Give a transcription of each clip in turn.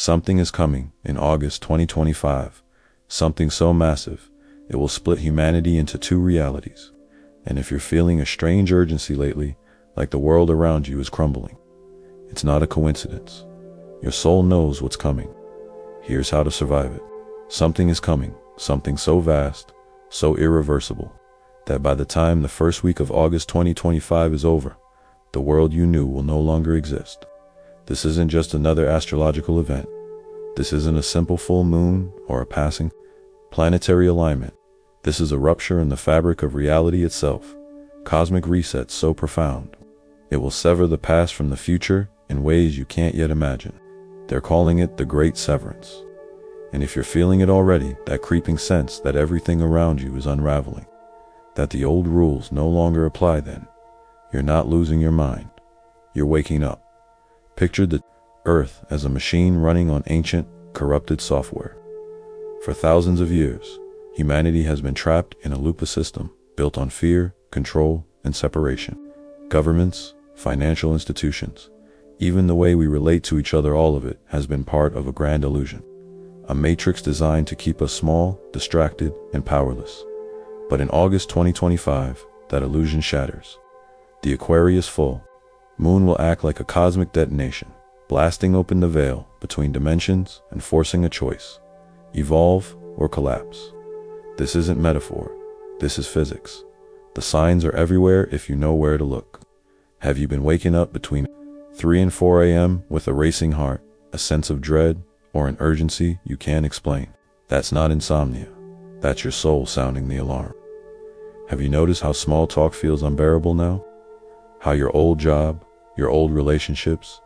Something is coming in August 2025, something so massive, it will split humanity into two realities. And if you're feeling a strange urgency lately, like the world around you is crumbling, it's not a coincidence. Your soul knows what's coming. Here's how to survive it. Something is coming, something so vast, so irreversible, that by the time the first week of August 2025 is over, the world you knew will no longer exist. This isn't just another astrological event. This isn't a simple full moon or a passing planetary alignment. This is a rupture in the fabric of reality itself. Cosmic reset so profound. It will sever the past from the future in ways you can't yet imagine. They're calling it the Great Severance. And if you're feeling it already, that creeping sense that everything around you is unraveling, that the old rules no longer apply, then you're not losing your mind. You're waking up. Picture the Earth as a machine running on ancient, corrupted software. For thousands of years, humanity has been trapped in a loop system built on fear, control, and separation. Governments, financial institutions, even the way we relate to each other, all of it has been part of a grand illusion. A matrix designed to keep us small, distracted, and powerless. But in August 2025, that illusion shatters. The Aquarius full moon will act like a cosmic detonation, blasting open the veil between dimensions and forcing a choice: evolve or collapse. This isn't metaphor, this is physics. The signs are everywhere if you know where to look. Have you been waking up between 3 and 4 a.m. with a racing heart, a sense of dread, or an urgency you can't explain? That's not insomnia. That's your soul sounding the alarm. Have you noticed how small talk feels unbearable now? How your old job, your old relationships,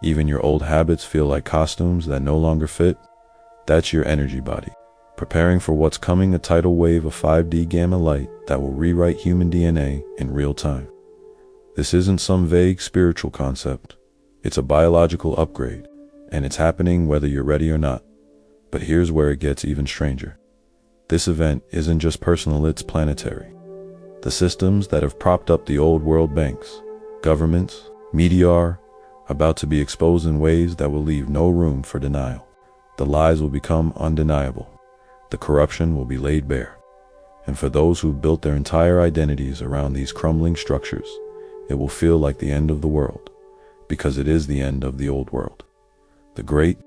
even your old habits feel like costumes that no longer fit? That's your energy body, preparing for what's coming, a tidal wave of 5D gamma light that will rewrite human DNA in real time. This isn't some vague spiritual concept. It's a biological upgrade, and it's happening whether you're ready or not. But here's where it gets even stranger. This event isn't just personal, it's planetary. The systems that have propped up the old world banks, governments, media are about to be exposed in ways that will leave no room for denial. The lies will become undeniable. The corruption will be laid bare. And for those who've built their entire identities around these crumbling structures, it will feel like the end of the world, because it is the end of the old world. The Great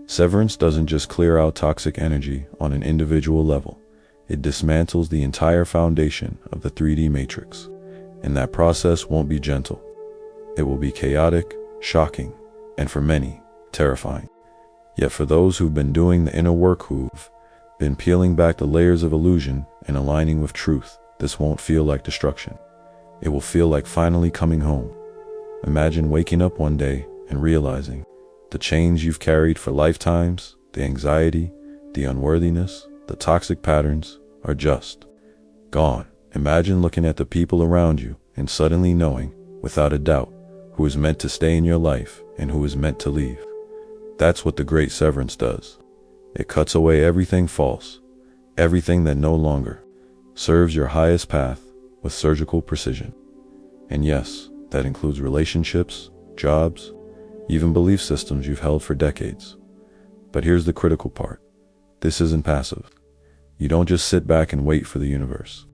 Severance doesn't just clear out toxic energy on an individual level. It dismantles the entire foundation of the 3D matrix. And that process won't be gentle. It will be chaotic, shocking, and for many, terrifying. Yet for those who've been doing the inner work, who've been peeling back the layers of illusion and aligning with truth, this won't feel like destruction. It will feel like finally coming home. Imagine waking up one day and realizing the chains you've carried for lifetimes, the anxiety, the unworthiness, the toxic patterns are just gone. Imagine looking at the people around you and suddenly knowing, without a doubt, who is meant to stay in your life and who is meant to leave. That's what the Great Severance does. It cuts away everything false, everything that no longer serves your highest path, with surgical precision. And yes, that includes relationships, jobs, even belief systems you've held for decades. But here's the critical part. This isn't passive. You don't just sit back and wait for the universe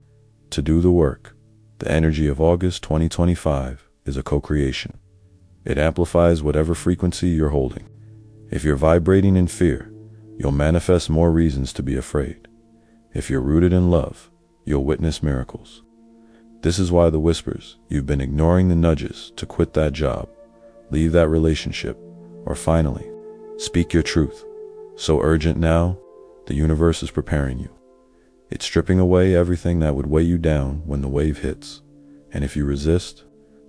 to do the work. The energy of August 2025 is a co-creation. It amplifies whatever frequency you're holding. If you're vibrating in fear, you'll manifest more reasons to be afraid. If you're rooted in love, you'll witness miracles. This is why the whispers, you've been ignoring the nudges to quit that job, leave that relationship, or finally, speak your truth. So urgent now, the universe is preparing you. It's stripping away everything that would weigh you down when the wave hits. And if you resist,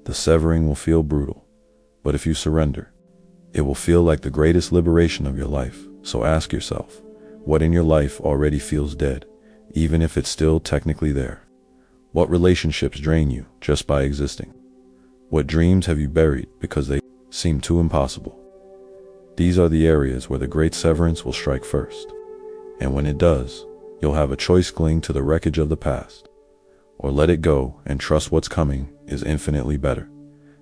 the severing will feel brutal. But if you surrender, it will feel like the greatest liberation of your life. So ask yourself, what in your life already feels dead, even if it's still technically there? What relationships drain you just by existing? What dreams have you buried because they seem too impossible? These are the areas where the Great Severance will strike first. And when it does, you'll have a choice: cling to the wreckage of the past, or let it go and trust what's coming is infinitely better.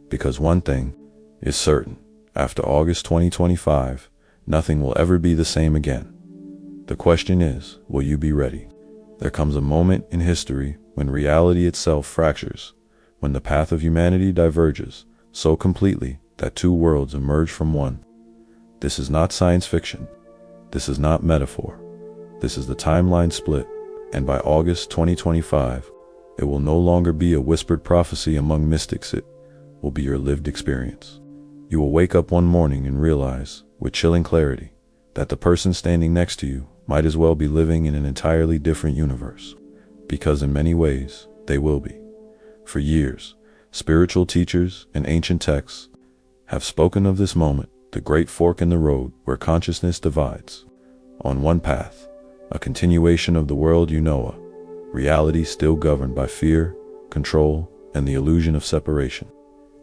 Because one thing is certain, after August 2025, Nothing will ever be the same again. The question is, will you be ready? There comes a moment in history when reality itself fractures, when the path of humanity diverges so completely that two worlds emerge from one. This is not science fiction. This is not metaphor. This is the timeline split, and by August 2025, it will no longer be a whispered prophecy among mystics. It will be your lived experience. You will wake up one morning and realize, with chilling clarity, that the person standing next to you might as well be living in an entirely different universe, because in many ways, they will be. For years, spiritual teachers and ancient texts have spoken of this moment, the great fork in the road where consciousness divides. On one path, a continuation of the world you know, a reality still governed by fear, control, and the illusion of separation.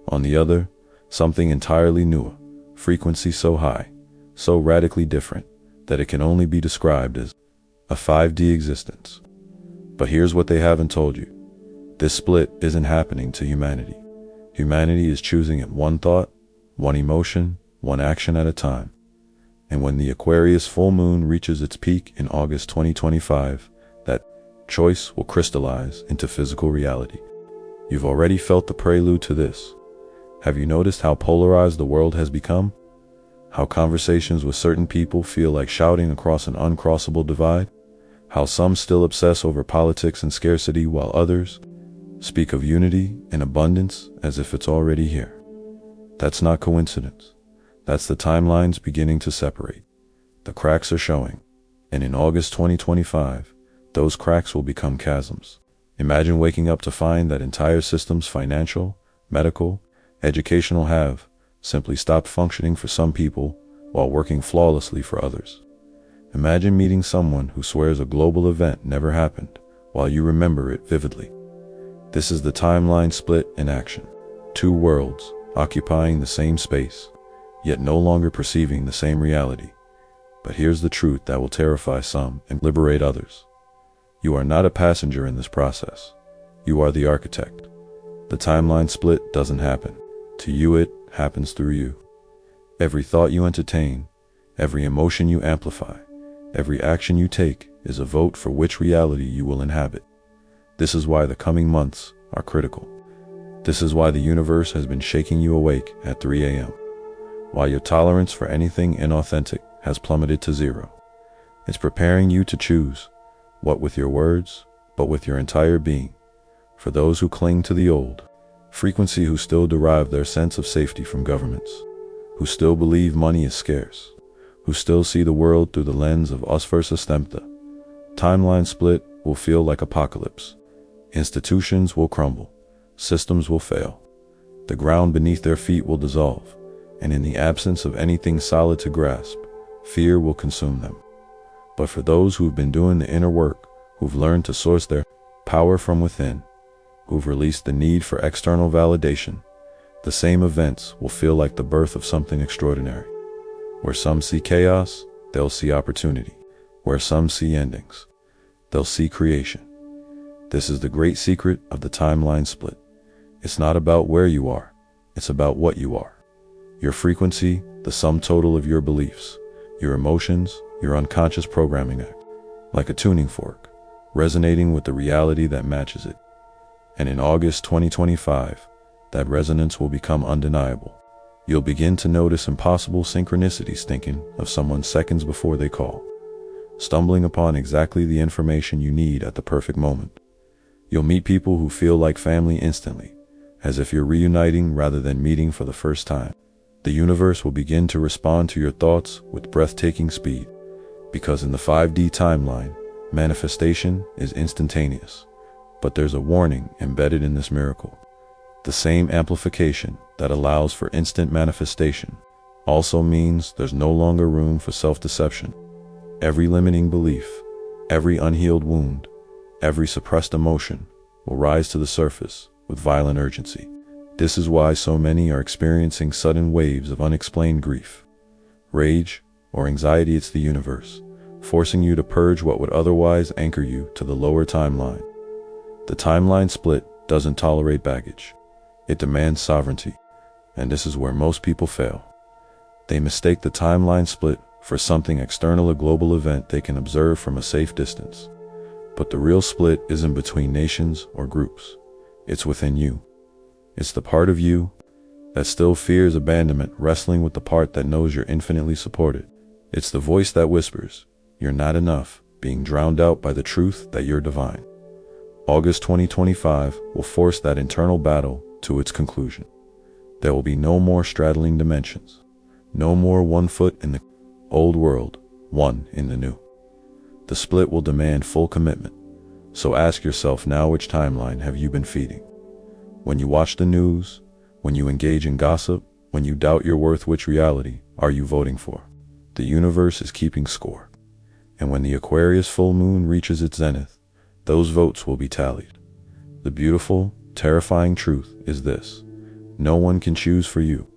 On the other, something entirely new, a frequency so high, so radically different, that it can only be described as a 5D existence. But here's what they haven't told you. This split isn't happening to humanity. Humanity is choosing it one thought, one emotion, one action at a time. And when the Aquarius full moon reaches its peak in August 2025, that choice will crystallize into physical reality. You've already felt the prelude to this. Have you noticed how polarized the world has become? How conversations with certain people feel like shouting across an uncrossable divide? How some still obsess over politics and scarcity while others speak of unity and abundance as if it's already here. That's not coincidence. That's the timelines beginning to separate. The cracks are showing. And in August 2025, those cracks will become chasms. Imagine waking up to find that entire systems, financial, medical, educational, have simply stopped functioning for some people while working flawlessly for others. Imagine meeting someone who swears a global event never happened while you remember it vividly. This is the timeline split in action. Two worlds occupying the same space, yet no longer perceiving the same reality. But here's the truth that will terrify some and liberate others. You are not a passenger in this process. You are the architect. The timeline split doesn't happen. To you, it happens through you. Every thought you entertain, every emotion you amplify, every action you take is a vote for which reality you will inhabit. This is why the coming months are critical. This is why the universe has been shaking you awake at 3 a.m. Why your tolerance for anything inauthentic has plummeted to zero. It's preparing you to choose, what with your words, but with your entire being. For those who cling to the old frequency, who still derive their sense of safety from governments, who still believe money is scarce, who still see the world through the lens of us versus them, the timeline split will feel like apocalypse. Institutions will crumble, systems will fail, the ground beneath their feet will dissolve, and in the absence of anything solid to grasp, fear will consume them. But for those who've been doing the inner work, who've learned to source their power from within, who've released the need for external validation, the same events will feel like the birth of something extraordinary. Where some see chaos, they'll see opportunity. Where some see endings, they'll see creation. This is the great secret of the timeline split. It's not about where you are, it's about what you are. Your frequency, the sum total of your beliefs, your emotions, your unconscious programming act, like a tuning fork, resonating with the reality that matches it. And in August 2025, that resonance will become undeniable. You'll begin to notice impossible synchronicities, thinking of someone seconds before they call, stumbling upon exactly the information you need at the perfect moment. You'll meet people who feel like family instantly, as if you're reuniting rather than meeting for the first time. The universe will begin to respond to your thoughts with breathtaking speed, because in the 5D timeline, manifestation is instantaneous. But there's a warning embedded in this miracle. The same amplification that allows for instant manifestation also means there's no longer room for self-deception. Every limiting belief, every unhealed wound, every suppressed emotion will rise to the surface with violent urgency. This is why so many are experiencing sudden waves of unexplained grief, rage, or anxiety. It's the universe forcing you to purge what would otherwise anchor you to the lower timeline. The timeline split doesn't tolerate baggage. It demands sovereignty. And this is where most people fail. They mistake the timeline split for something external, a global event they can observe from a safe distance. But the real split isn't between nations or groups. It's within you. It's the part of you that still fears abandonment, wrestling with the part that knows you're infinitely supported. It's the voice that whispers, "You're not enough," being drowned out by the truth that you're divine. August 2025 will force that internal battle to its conclusion. There will be no more straddling dimensions. No more one foot in the old world, one in the new. The split will demand full commitment. So ask yourself now, which timeline have you been feeding? When you watch the news, when you engage in gossip, when you doubt your worth, which reality are you voting for? The universe is keeping score. And when the Aquarius full moon reaches its zenith, those votes will be tallied. The beautiful, terrifying truth is this: no one can choose for you.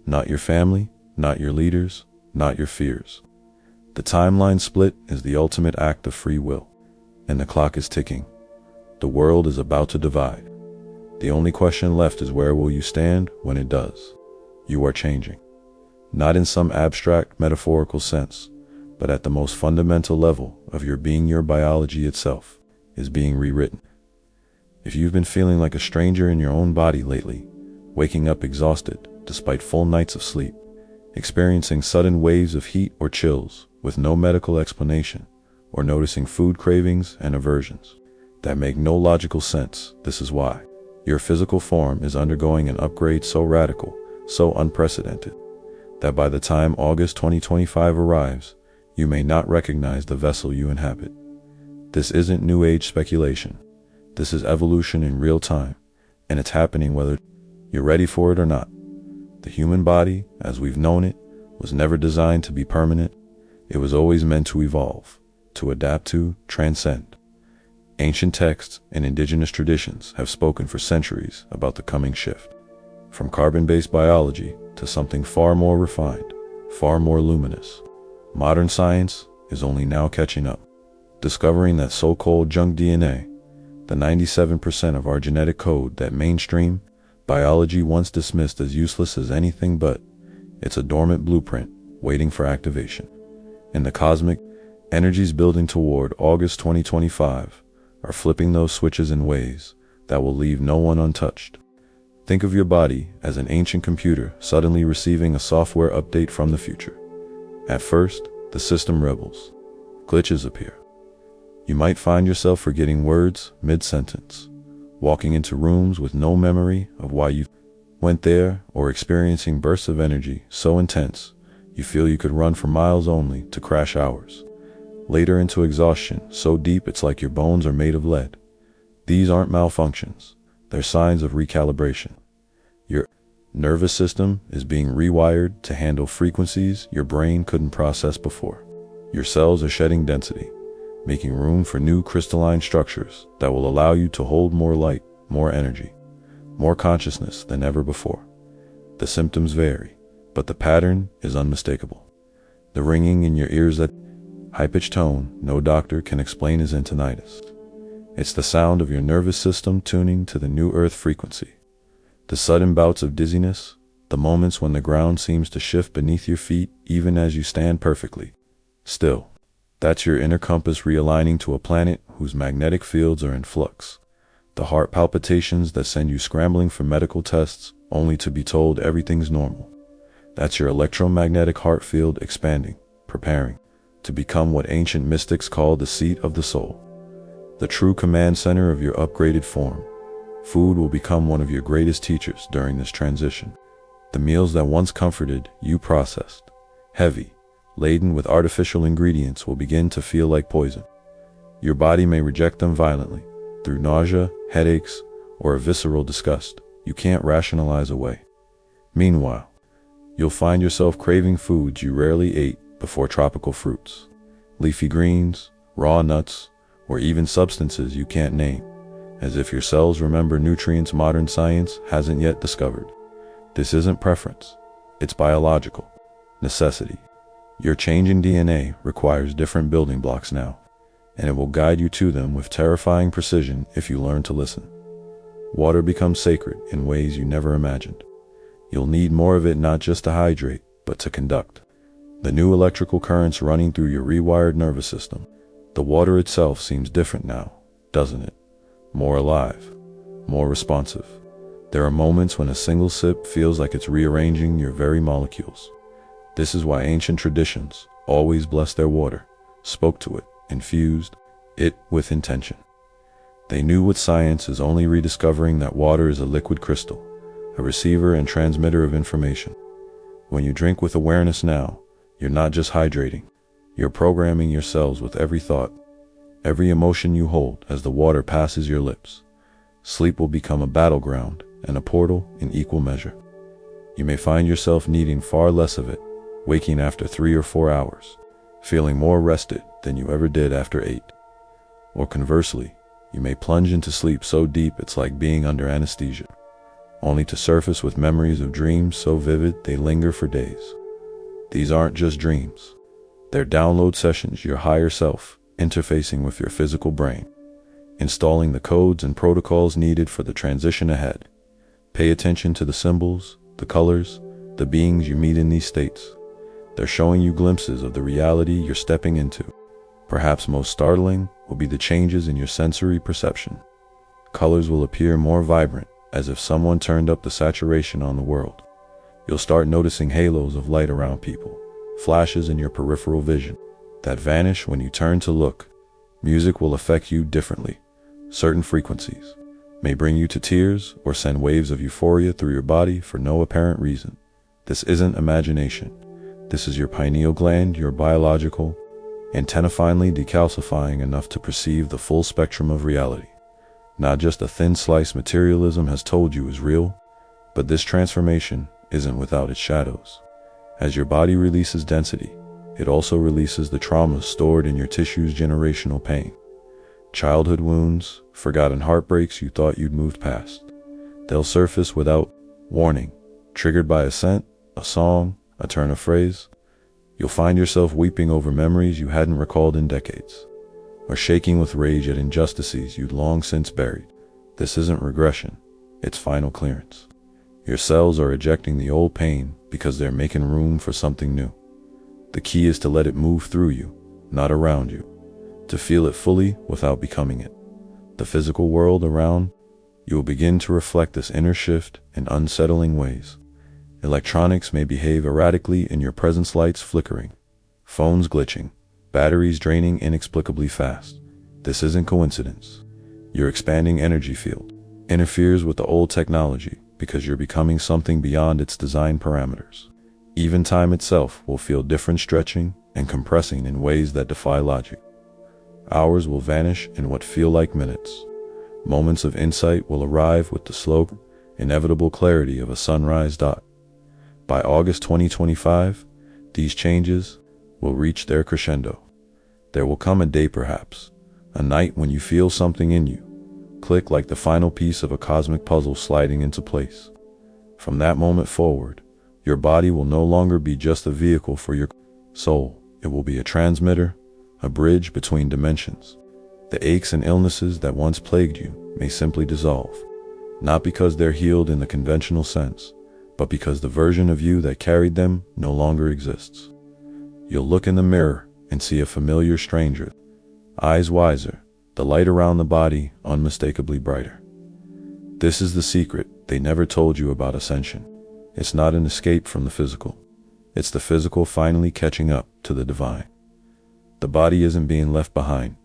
Not your family, not your leaders, not your fears. The timeline split is the ultimate act of free will. And the clock is ticking. The world is about to divide. The only question left is, where will you stand when it does? You are changing. Not in some abstract, metaphorical sense, but at the most fundamental level of your being. Your biology itself is being rewritten. If you've been feeling like a stranger in your own body lately, waking up exhausted despite full nights of sleep, experiencing sudden waves of heat or chills with no medical explanation, or noticing food cravings and aversions that make no logical sense, this is why. Your physical form is undergoing an upgrade so radical, so unprecedented, that by the time August 2025 arrives, you may not recognize the vessel you inhabit. This isn't New Age speculation. This is evolution in real time, and it's happening whether you're ready for it or not. The human body, as we've known it, was never designed to be permanent. It was always meant to evolve, to adapt to, transcend. Ancient texts and indigenous traditions have spoken for centuries about the coming shift. From carbon-based biology to something far more refined, far more luminous. Modern science is only now catching up, discovering that so-called junk DNA, the 97% of our genetic code that mainstream biology once dismissed as useless as anything but, it's a dormant blueprint waiting for activation. And the cosmic energies building toward August 2025 are flipping those switches in ways that will leave no one untouched. Think of your body as an ancient computer suddenly receiving a software update from the future. At first, the system rebels. Glitches appear. You might find yourself forgetting words mid-sentence, walking into rooms with no memory of why you went there, or experiencing bursts of energy so intense you feel you could run for miles only to crash hours later into exhaustion so deep it's like your bones are made of lead. These aren't malfunctions, they're signs of recalibration. Your nervous system is being rewired to handle frequencies your brain couldn't process before. Your cells are shedding density, making room for new crystalline structures that will allow you to hold more light, more energy, more consciousness than ever before. The symptoms vary, but the pattern is unmistakable. The ringing in your ears, that high-pitched tone no doctor can explain, is tinnitus. It's the sound of your nervous system tuning to the new earth frequency. The sudden bouts of dizziness, the moments when the ground seems to shift beneath your feet even as you stand perfectly still. That's your inner compass realigning to a planet whose magnetic fields are in flux. The heart palpitations that send you scrambling for medical tests only to be told everything's normal. That's your electromagnetic heart field expanding, preparing to become what ancient mystics call the seat of the soul, the true command center of your upgraded form. Food will become one of your greatest teachers during this transition. The meals that once comforted you, processed, heavy, laden with artificial ingredients, will begin to feel like poison. Your body may reject them violently, through nausea, headaches, or a visceral disgust you can't rationalize away. Meanwhile, you'll find yourself craving foods you rarely ate before: tropical fruits, leafy greens, raw nuts, or even substances you can't name, as if your cells remember nutrients modern science hasn't yet discovered. This isn't preference, it's biological necessity. Your changing DNA requires different building blocks now, and it will guide you to them with terrifying precision if you learn to listen. Water becomes sacred in ways you never imagined. You'll need more of it, not just to hydrate, but to conduct. The new electrical currents running through your rewired nervous system. The water itself seems different now, doesn't it? More alive, more responsive. There are moments when a single sip feels like it's rearranging your very molecules. This is why ancient traditions always blessed their water, spoke to it, infused it with intention. They knew what science is only rediscovering, that water is a liquid crystal, a receiver and transmitter of information. When you drink with awareness now, you're not just hydrating, you're programming your cells with every thought, every emotion you hold as the water passes your lips. Sleep will become a battleground and a portal in equal measure. You may find yourself needing far less of it, waking after 3 or 4 hours, feeling more rested than you ever did after 8. Or conversely, you may plunge into sleep so deep it's like being under anesthesia, only to surface with memories of dreams so vivid they linger for days. These aren't just dreams. They're download sessions, your higher self interfacing with your physical brain, installing the codes and protocols needed for the transition ahead. Pay attention to the symbols, the colors, the beings you meet in these states. They're showing you glimpses of the reality you're stepping into. Perhaps most startling will be the changes in your sensory perception. Colors will appear more vibrant, as if someone turned up the saturation on the world. You'll start noticing halos of light around people, flashes in your peripheral vision that vanish when you turn to look. Music will affect you differently. Certain frequencies may bring you to tears or send waves of euphoria through your body for no apparent reason. This isn't imagination. This is your pineal gland, your biological antenna finally decalcifying enough to perceive the full spectrum of reality. Not just a thin slice materialism has told you is real, but this transformation isn't without its shadows. As your body releases density, it also releases the traumas stored in your tissues, generational pain, childhood wounds, forgotten heartbreaks you thought you'd moved past. They'll surface without warning, triggered by a scent, a song, a turn of phrase. You'll find yourself weeping over memories you hadn't recalled in decades, or shaking with rage at injustices you'd long since buried. This isn't regression, it's final clearance. Your cells are ejecting the old pain because they're making room for something new. The key is to let it move through you, not around you, to feel it fully without becoming it. The physical world around you will begin to reflect this inner shift in unsettling ways. Electronics may behave erratically in your presence, lights flickering, phones glitching, batteries draining inexplicably fast. This isn't coincidence. Your expanding energy field interferes with the old technology because you're becoming something beyond its design parameters. Even time itself will feel different, stretching and compressing in ways that defy logic. Hours will vanish in what feel like minutes. Moments of insight will arrive with the slow, inevitable clarity of a sunrise dot. By August 2025, these changes will reach their crescendo. There will come a day, perhaps, a night when you feel something in you click like the final piece of a cosmic puzzle sliding into place. From that moment forward, your body will no longer be just a vehicle for your soul. It will be a transmitter, a bridge between dimensions. The aches and illnesses that once plagued you may simply dissolve, not because they're healed in the conventional sense, but because the version of you that carried them no longer exists. You'll look in the mirror and see a familiar stranger, eyes wiser, the light around the body unmistakably brighter. This is the secret they never told you about ascension. It's not an escape from the physical. It's the physical finally catching up to the divine. The body isn't being left behind.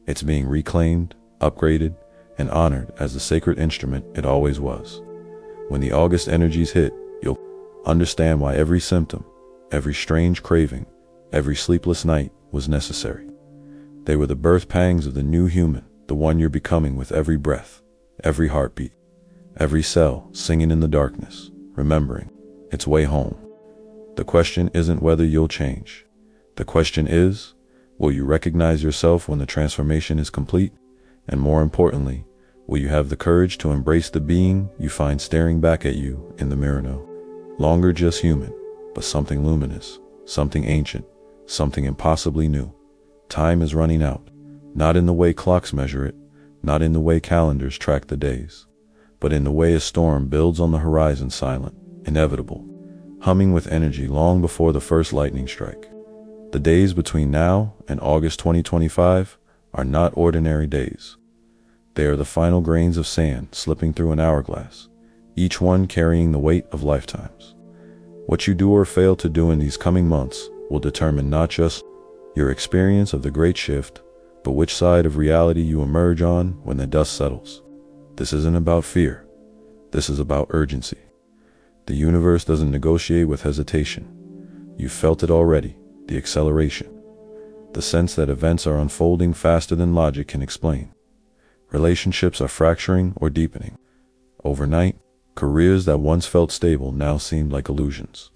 It's being reclaimed, upgraded, and honored as the sacred instrument it always was. When the August energies hit, you'll understand why every symptom, every strange craving, every sleepless night was necessary. They were the birth pangs of the new human, the one you're becoming with every breath, every heartbeat, every cell singing in the darkness, remembering its way home. The question isn't whether you'll change. The question is, will you recognize yourself when the transformation is complete? And more importantly, will you have the courage to embrace the being you find staring back at you in the mirror? No longer just human, but something luminous, something ancient, something impossibly new. Time is running out, not in the way clocks measure it, not in the way calendars track the days, but in the way a storm builds on the horizon, silent, inevitable, humming with energy long before the first lightning strike. The days between now and August 2025 are not ordinary days. They are the final grains of sand slipping through an hourglass, each one carrying the weight of lifetimes. What you do or fail to do in these coming months will determine not just your experience of the great shift, but which side of reality you emerge on when the dust settles. This isn't about fear. This is about urgency. The universe doesn't negotiate with hesitation. You've felt it already, the acceleration. The sense that events are unfolding faster than logic can explain. Relationships are fracturing or deepening. Overnight, careers that once felt stable now seem like illusions.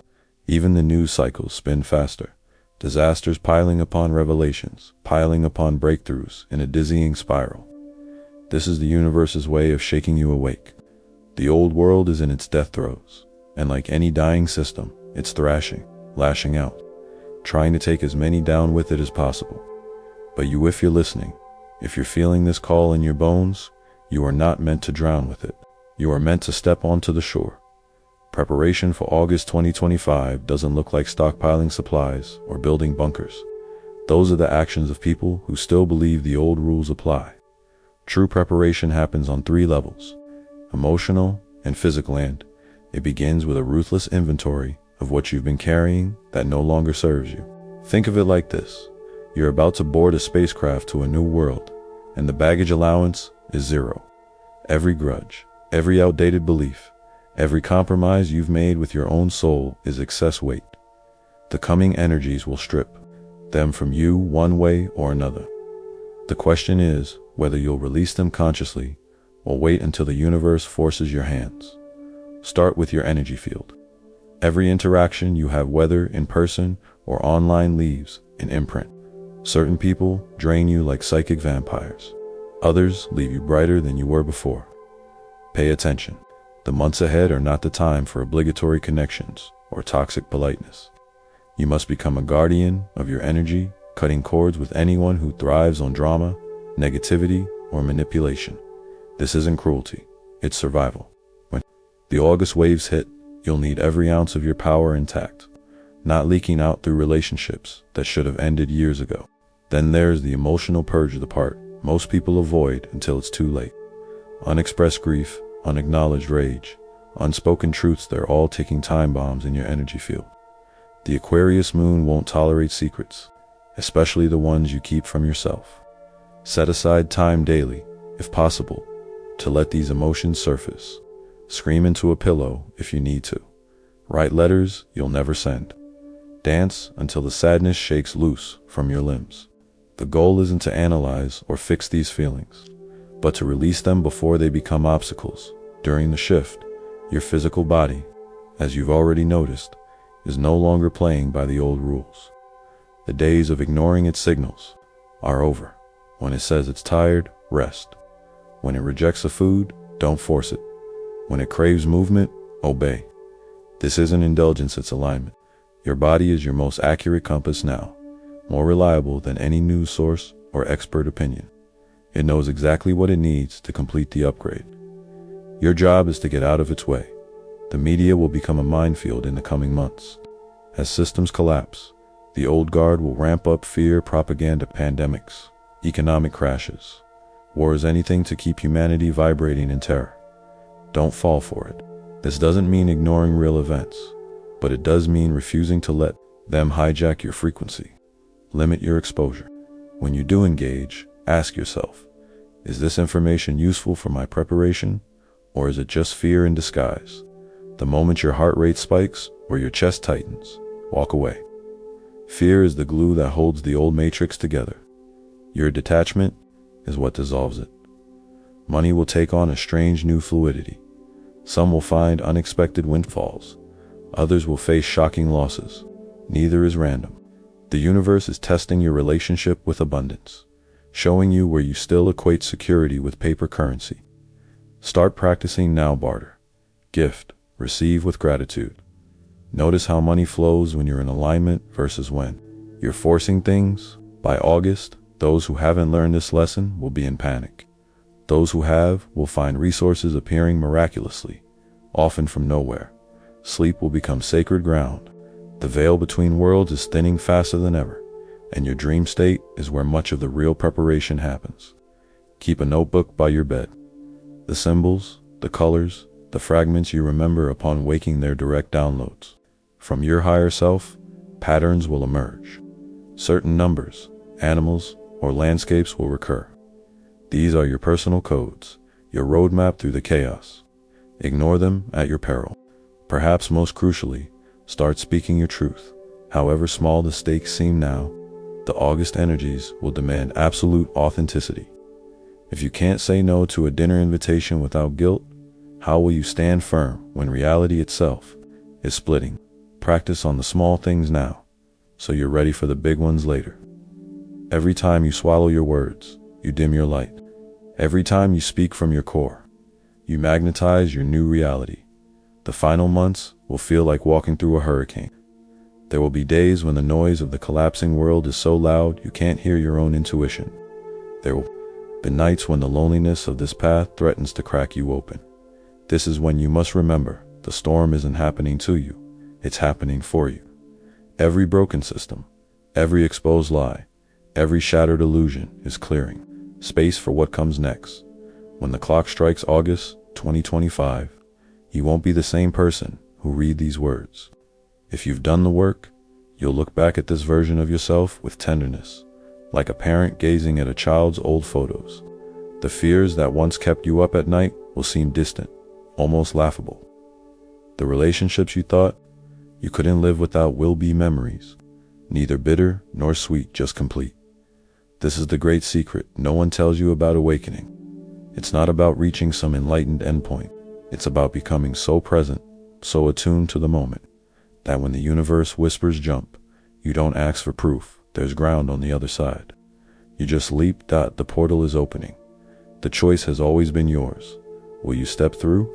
Even the news cycles spin faster. Disasters piling upon revelations, piling upon breakthroughs in a dizzying spiral. This is the universe's way of shaking you awake. The old world is in its death throes, and like any dying system, it's thrashing, lashing out, trying to take as many down with it as possible. But you, if you're listening, if you're feeling this call in your bones, you are not meant to drown with it. You are meant to step onto the shore. Preparation for August 2025 doesn't look like stockpiling supplies or building bunkers. Those are the actions of people who still believe the old rules apply. True preparation happens on 3 levels: emotional and physical, and it begins with a ruthless inventory of what you've been carrying that no longer serves you. Think of it like this: you're about to board a spacecraft to a new world, and the baggage allowance is 0. Every grudge, every outdated belief, every compromise you've made with your own soul is excess weight. The coming energies will strip them from you one way or another. The question is whether you'll release them consciously or wait until the universe forces your hands. Start with your energy field. Every interaction you have, whether in person or online, leaves an imprint. Certain people drain you like psychic vampires. Others leave you brighter than you were before. Pay attention. The months ahead are not the time for obligatory connections or toxic politeness. You must become a guardian of your energy, cutting cords with anyone who thrives on drama, negativity, or manipulation. This isn't cruelty, it's survival. When the August waves hit, you'll need every ounce of your power intact, not leaking out through relationships that should have ended years ago. Then there's the emotional purge, the part most people avoid until it's too late. Unexpressed grief, unacknowledged rage, unspoken truths, they're all ticking time bombs in your energy field. The Aquarius moon won't tolerate secrets, especially the ones you keep from yourself. Set aside time daily, if possible, to let these emotions surface. Scream into a pillow if you need to. Write letters you'll never send. Dance until the sadness shakes loose from your limbs. The goal isn't to analyze or fix these feelings, but to release them before they become obstacles. During the shift, your physical body, as you've already noticed, is no longer playing by the old rules. The days of ignoring its signals are over. When it says it's tired, rest. When it rejects a food, don't force it. When it craves movement, obey. This isn't indulgence, it's alignment. Your body is your most accurate compass now, more reliable than any news source or expert opinion. It knows exactly what it needs to complete the upgrade. Your job is to get out of its way. The media will become a minefield in the coming months. As systems collapse, the old guard will ramp up fear, propaganda, pandemics, economic crashes, wars, anything to keep humanity vibrating in terror. Don't fall for it. This doesn't mean ignoring real events, but it does mean refusing to let them hijack your frequency. Limit your exposure. When you do engage, ask yourself, is this information useful for my preparation, or is it just fear in disguise? The moment your heart rate spikes or your chest tightens, walk away. Fear is the glue that holds the old matrix together. Your detachment is what dissolves it. Money will take on a strange new fluidity. Some will find unexpected windfalls. Others will face shocking losses. Neither is random. The universe is testing your relationship with abundance, showing you where you still equate security with paper currency. Start practicing now. Barter, gift, receive with gratitude. Notice how money flows when you're in alignment versus when you're forcing things. By August, those who haven't learned this lesson will be in panic. Those who have will find resources appearing miraculously, often from nowhere. Sleep will become sacred ground. The veil between worlds is thinning faster than ever. and your dream state is where much of the real preparation happens. Keep a notebook by your bed. The symbols, the colors, the fragments you remember upon waking, their direct downloads. From your higher self, patterns will emerge. Certain numbers, animals, or landscapes will recur. These are your personal codes, your roadmap through the chaos. Ignore them at your peril. Perhaps most crucially, start speaking your truth. However small the stakes seem now, the August energies will demand absolute authenticity. If you can't say no to a dinner invitation without guilt, how will you stand firm when reality itself is splitting? Practice on the small things now, so you're ready for the big ones later. Every time you swallow your words, you dim your light. Every time you speak from your core, you magnetize your new reality. The final months will feel like walking through a hurricane. There will be days when the noise of the collapsing world is so loud you can't hear your own intuition. There will be nights when the loneliness of this path threatens to crack you open. This is when you must remember, the storm isn't happening to you, it's happening for you. Every broken system, every exposed lie, every shattered illusion is clearing space for what comes next. When the clock strikes August 2025, you won't be the same person who read these words. If you've done the work, you'll look back at this version of yourself with tenderness, like a parent gazing at a child's old photos. The fears that once kept you up at night will seem distant, almost laughable. The relationships you thought you couldn't live without will be memories, neither bitter nor sweet, just complete. This is the great secret no one tells you about awakening. It's not about reaching some enlightened endpoint. It's about becoming so present, so attuned to the moment, that when the universe whispers jump, you don't ask for proof. There's ground on the other side. You just leap. The portal is opening. The choice has always been yours. Will you step through?